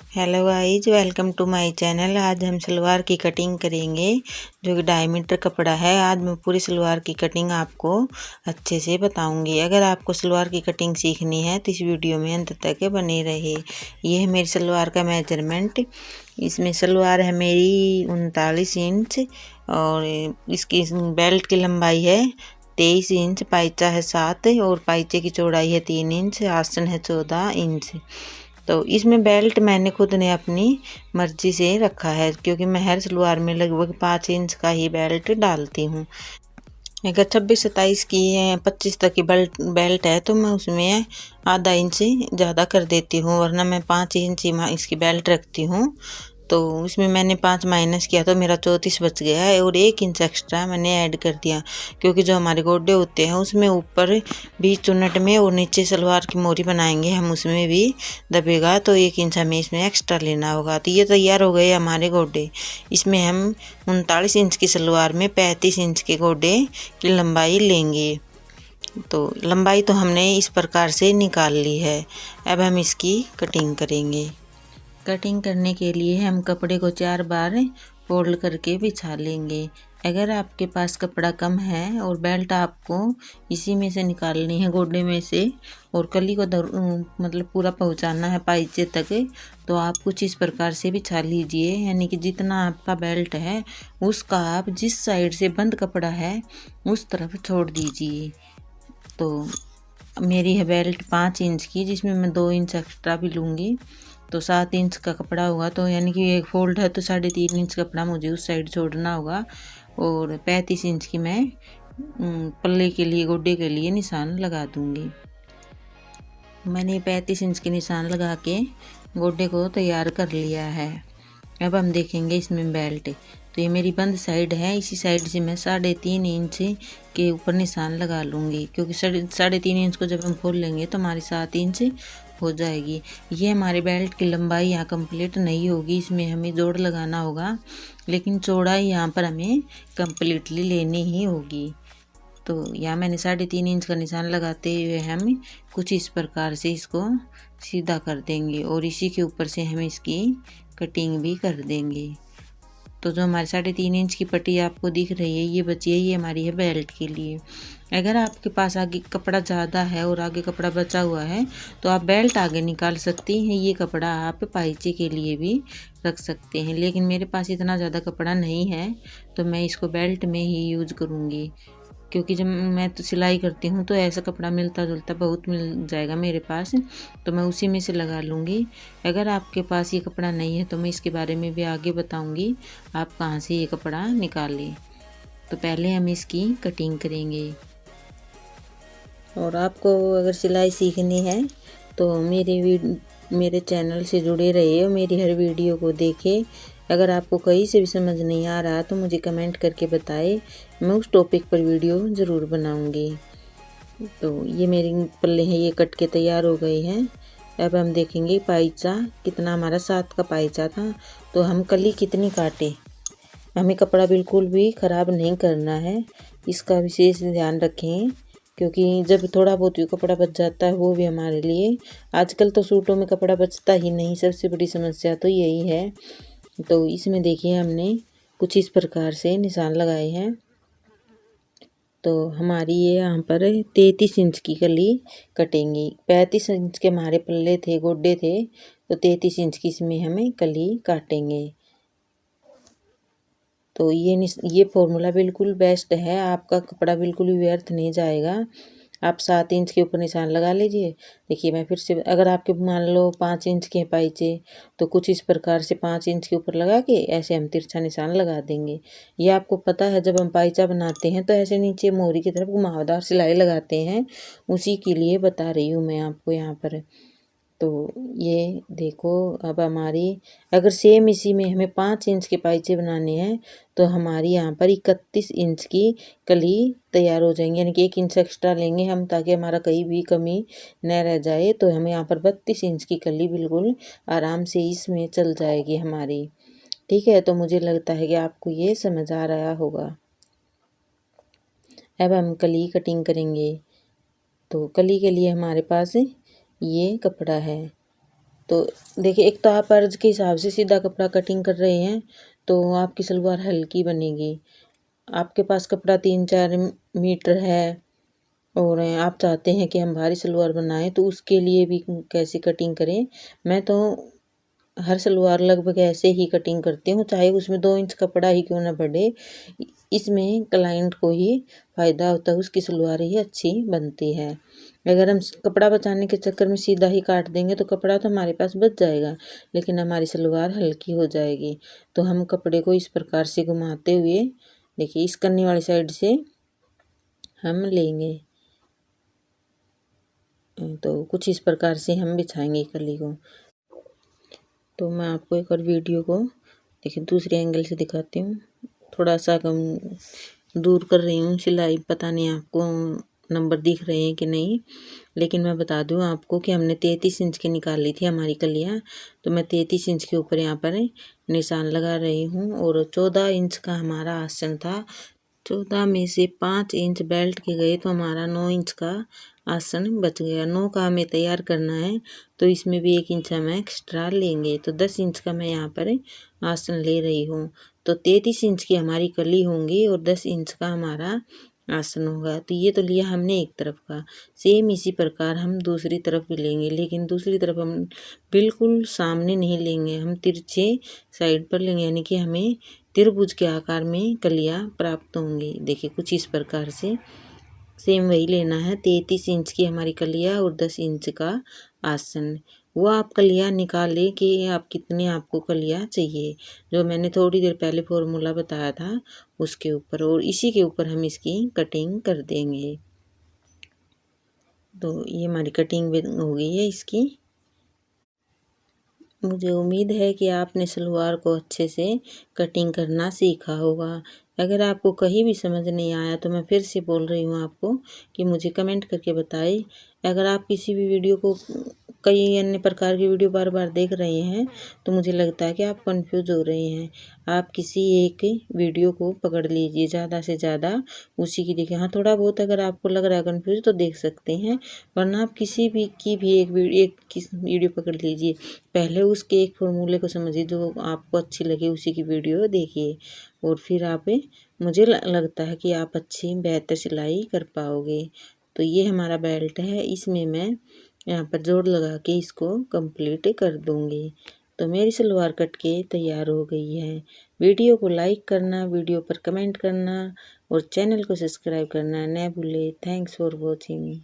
Hello guys, welcome to my channel. आज हम सलवार की कटिंग करेंगे जो कि 2.5 मीटर कपड़ा है। आज मैं पूरी सलवार की कटिंग आपको अच्छे से बताऊंगी। अगर आपको सलवार की कटिंग सीखनी है तो इस वीडियो में अंत तक बने रहे। ये है मेरी सलवार का मेजरमेंट। इसमें सलवार है मेरी 39 इंच और इसकी बेल्ट की लंबाई है 23 इंच, पाइचा है 7 और पाइचे की चौड़ाई है 3 इंच, आसन है 14 इंच। तो इसमें बेल्ट मैंने खुद ने अपनी मर्जी से रखा है क्योंकि मैं हर सलवार में लगभग 5 इंच का ही बेल्ट डालती हूँ। अगर 26-27 की 25 तक की बेल्ट है तो मैं उसमें आधा इंच ज़्यादा कर देती हूँ, वरना मैं 5 इंच इसकी बेल्ट रखती हूँ। तो इसमें मैंने 5 माइनस किया तो मेरा 34 बच गया है और 1 इंच एक्स्ट्रा मैंने ऐड कर दिया क्योंकि जो हमारे गोडे होते हैं उसमें ऊपर भी चुन्नट में और नीचे सलवार की मोरी बनाएंगे हम, उसमें भी दबेगा तो 1 इंच हमें इसमें एक्स्ट्रा लेना होगा। तो ये तैयार हो गए हमारे गोडे। इसमें हम 39 इंच की सलवार में 35 इंच के गोडे की लंबाई लेंगे। तो लंबाई तो हमने इस प्रकार से निकाल ली है। अब हम इसकी कटिंग करेंगे। कटिंग करने के लिए हम कपड़े को 4 बार फोल्ड करके बिछा लेंगे। अगर आपके पास कपड़ा कम है और बेल्ट आपको इसी में से निकालनी है, गोडे में से, और कली को मतलब पूरा पहुंचाना है पाइचे तक, तो आप कुछ इस प्रकार से बिछा लीजिए। यानी कि जितना आपका बेल्ट है उसका आप जिस साइड से बंद कपड़ा है उस तरफ छोड़ दीजिए। तो मेरी है बेल्ट 5 इंच की, जिसमें मैं 2 इंच एक्स्ट्रा भी लूँगी। तो 7 इंच का कपड़ा होगा, तो यानी कि एक फोल्ड है तो 3.5 इंच कपड़ा मुझे उस साइड छोड़ना होगा। और 35 इंच की मैं पल्ले के लिए, गोडे के लिए निशान लगा दूंगी। मैंने 35 इंच के निशान लगा के गोडे को तैयार कर लिया है। अब हम देखेंगे इसमें बेल्ट। तो ये मेरी बंद साइड है, इसी साइड से मैं 3.5 इंच के ऊपर निशान लगा लूँगी क्योंकि 3.5 इंच को जब हम खोल लेंगे तो हमारी 7 इंच हो जाएगी। ये हमारे बेल्ट की लंबाई यहाँ कंप्लीट नहीं होगी, इसमें हमें जोड़ लगाना होगा, लेकिन चौड़ाई यहाँ पर हमें कंप्लीटली लेनी ही होगी। तो यहाँ मैंने 3.5 इंच का निशान लगाते हुए हम कुछ इस प्रकार से इसको सीधा कर देंगे और इसी के ऊपर से हम इसकी कटिंग भी कर देंगे। तो जो हमारे 3.5 इंच की पट्टी आपको दिख रही है ये बची है, ये हमारी है बेल्ट के लिए। अगर आपके पास आगे कपड़ा ज़्यादा है और आगे कपड़ा बचा हुआ है तो आप बेल्ट आगे निकाल सकती हैं, ये कपड़ा आप पाइचे के लिए भी रख सकते हैं। लेकिन मेरे पास इतना ज़्यादा कपड़ा नहीं है तो मैं इसको बेल्ट में ही यूज़ करूँगी, क्योंकि जब मैं तो सिलाई करती हूँ तो ऐसा कपड़ा मिलता जुलता बहुत मिल जाएगा मेरे पास, तो मैं उसी में से लगा लूँगी। अगर आपके पास ये कपड़ा नहीं है तो मैं इसके बारे में भी आगे बताऊँगी आप कहाँ से ये कपड़ा निकालें। तो पहले हम इसकी कटिंग करेंगे। और आपको अगर सिलाई सीखनी है तो मेरे चैनल से जुड़े रहिए और मेरी हर वीडियो को देखें। अगर आपको कहीं से भी समझ नहीं आ रहा तो मुझे कमेंट करके बताएं, मैं उस टॉपिक पर वीडियो ज़रूर बनाऊंगी। तो ये मेरी पल्ले हैं, ये कट के तैयार हो गए हैं। अब हम देखेंगे पाइचा कितना, हमारा 7 का पाइचा था तो हम कली कितनी काटे। हमें कपड़ा बिल्कुल भी ख़राब नहीं करना है, इसका विशेष ध्यान रखें, क्योंकि जब थोड़ा बहुत भी कपड़ा बच जाता है वो भी हमारे लिए, आजकल तो सूटों में कपड़ा बचता ही नहीं, सबसे बड़ी समस्या तो यही है। तो इसमें देखिए हमने कुछ इस प्रकार से निशान लगाए हैं। तो हमारी ये यहाँ पर 33 इंच की कली कटेंगी। 35 इंच के हमारे पल्ले थे, गोडे थे, तो 33 इंच की इसमें हमें कली काटेंगे। तो ये फॉर्मूला बिल्कुल बेस्ट है, आपका कपड़ा बिल्कुल भी व्यर्थ नहीं जाएगा। आप 7 इंच के ऊपर निशान लगा लीजिए। देखिए मैं फिर से, अगर आपके मान लो 5 इंच के पाइचे तो कुछ इस प्रकार से 5 इंच के ऊपर लगा के ऐसे हम तिरछा निशान लगा देंगे। ये आपको पता है जब हम पाइचा बनाते हैं तो ऐसे नीचे मोरी की तरफ घुमावदार सिलाई लगाते हैं, उसी के लिए बता रही हूँ मैं आपको यहाँ पर। तो ये देखो अब हमारी, अगर सेम इसी में हमें 5 इंच के पाइचे बनाने हैं तो हमारी यहाँ पर 31 इंच की कली तैयार हो जाएंगी। यानी कि 1 इंच एक्स्ट्रा लेंगे हम ताकि हमारा कहीं भी कमी न रह जाए। तो हमें यहाँ पर 32 इंच की कली बिल्कुल आराम से इसमें चल जाएगी हमारी। ठीक है, तो मुझे लगता है कि आपको ये समझ आ रहा होगा। अब हम कली कटिंग करेंगे। तो कली के लिए हमारे पास ये कपड़ा है, तो देखिए, एक तो आप अर्ज के हिसाब से सीधा कपड़ा कटिंग कर रहे हैं तो आपकी सलवार हल्की बनेगी। आपके पास कपड़ा 3-4 मीटर है और आप चाहते हैं कि हम भारी सलवार बनाएं तो उसके लिए भी कैसे कटिंग करें। मैं तो हर सलवार लगभग ऐसे ही कटिंग करती हूँ, चाहे उसमें 2 इंच कपड़ा ही क्यों ना बढ़े। इसमें क्लाइंट को ही फ़ायदा होता है, उसकी सलवार ही अच्छी बनती है। अगर हम कपड़ा बचाने के चक्कर में सीधा ही काट देंगे तो कपड़ा तो हमारे पास बच जाएगा, लेकिन हमारी सलवार हल्की हो जाएगी। तो हम कपड़े को इस प्रकार से घुमाते हुए, देखिए इस कन्नी वाली साइड से हम लेंगे, तो कुछ इस प्रकार से हम बिछाएंगे कली को। तो मैं आपको एक और वीडियो को देखिए दूसरे एंगल से दिखाती हूँ। थोड़ा सा कम दूर कर रही हूँ सिलाई, पता नहीं आपको नंबर दिख रहे हैं कि नहीं, लेकिन मैं बता दूँ आपको कि हमने 33 इंच की निकाल ली थी हमारी कलियाँ। तो मैं 33 इंच के ऊपर यहाँ पर निशान लगा रही हूँ और 14 इंच का हमारा आसन था। 14 में से 5 इंच बेल्ट के गए तो हमारा 9 इंच का आसन बच गया। 9 का हमें तैयार करना है तो इसमें भी 1 इंच हम एक्स्ट्रा लेंगे। तो 10 इंच का मैं यहाँ पर आसन ले रही हूँ। तो 33 इंच की हमारी कली होंगी और 10 इंच का हमारा आसन होगा। तो ये तो लिया हमने एक तरफ का। सेम इसी प्रकार हम दूसरी तरफ भी लेंगे, लेकिन दूसरी तरफ हम बिल्कुल सामने नहीं लेंगे, हम तिरछे साइड पर लेंगे, यानी कि हमें त्रिभुज के आकार में कलियाँ प्राप्त होंगी। देखिए कुछ इस प्रकार से सेम वही लेना है। 33 इंच की हमारी कलियाँ और 10 इंच का आसन। वो आप कलियाँ निकालें कि आप कितनी आपको कलियाँ चाहिए, जो मैंने थोड़ी देर पहले फॉर्मूला बताया था उसके ऊपर, और इसी के ऊपर हम इसकी कटिंग कर देंगे। तो ये हमारी कटिंग हो गई है इसकी। मुझे उम्मीद है कि आपने सलवार को अच्छे से कटिंग करना सीखा होगा। अगर आपको कहीं भी समझ नहीं आया तो मैं फिर से बोल रही हूँ आपको कि मुझे कमेंट करके बताएं। अगर आप किसी भी वीडियो को, कई अन्य प्रकार की वीडियो बार बार देख रहे हैं तो मुझे लगता है कि आप कंफ्यूज हो रहे हैं। आप किसी एक वीडियो को पकड़ लीजिए, ज़्यादा से ज़्यादा उसी की देखिए। हाँ, थोड़ा बहुत अगर आपको लग रहा है कंफ्यूज तो देख सकते हैं, वरना आप किसी भी की भी एक वीडियो पकड़ लीजिए। पहले उसके एक फॉर्मूले को समझिए, जो आपको अच्छी लगे उसी की वीडियो देखिए, और फिर आप, मुझे लगता है कि आप अच्छी बेहतर सिलाई कर पाओगे। तो ये हमारा बेल्ट है, इसमें मैं यहाँ पर जोड़ लगा के इसको कंप्लीट कर दूँगी। तो मेरी सलवार कट के तैयार हो गई है। वीडियो को लाइक करना, वीडियो पर कमेंट करना और चैनल को सब्सक्राइब करना न भूले। Thanks for watching.